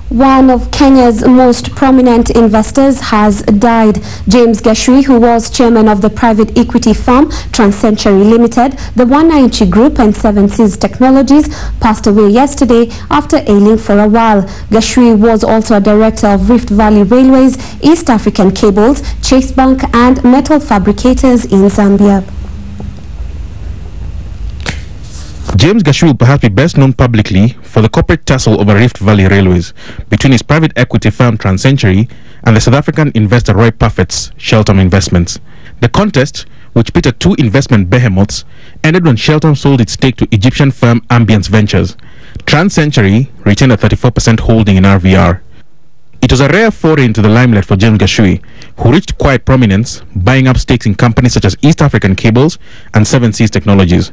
One of Kenya's most prominent investors has died. James Gashui, who was chairman of the private equity firm TransCentury Limited, the 190 Group and 7 Seas Technologies, passed away yesterday after ailing for a while. Gashui was also a director of Rift Valley Railways, East African Cables, Chase Bank and Metal Fabricators in Zambia. James Gashui will perhaps be best known publicly for the corporate tussle over Rift Valley Railways between his private equity firm TransCentury and the South African investor Roy Parfitt's Shelton Investments. The contest, which pitted two investment behemoths, ended when Shelton sold its stake to Egyptian firm Ambience Ventures. TransCentury retained a 34% holding in RVR. It was a rare foray into the limelight for James Gashui, who reached quiet prominence, buying up stakes in companies such as East African Cables and 7 Seas Technologies.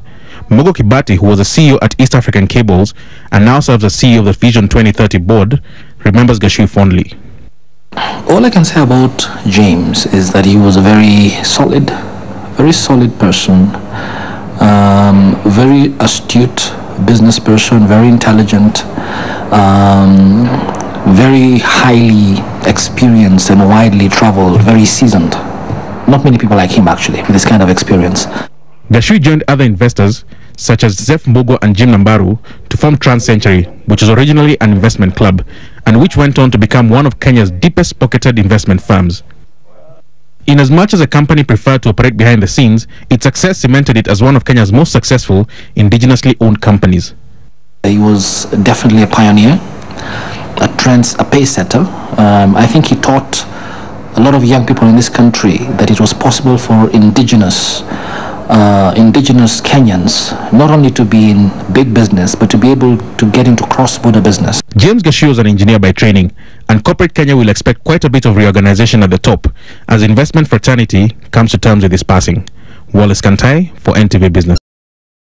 Mogo Kibati, who was a CEO at East African Cables and now serves as CEO of the Vision 2030 board, remembers Gashui fondly. All I can say about James is that he was a very solid person, very astute business person, very intelligent, very highly experienced and widely traveled, very seasoned. Not many people like him actually with this kind of experience. Gashui joined other investors such as Zeph Mbogo and Jim Nambaru to form TransCentury, which was originally an investment club and which went on to become one of Kenya's deepest pocketed investment firms. Inasmuch as the company preferred to operate behind the scenes, its success cemented it as one of Kenya's most successful indigenously owned companies. He was definitely a pioneer, a pace setter. I think he taught a lot of young people in this country that it was possible for indigenous Kenyans not only to be in big business but to be able to get into cross-border business. James Gashui was an engineer by training, and corporate Kenya will expect quite a bit of reorganization at the top as investment fraternity comes to terms with his passing. Wallace Kantai for NTV Business.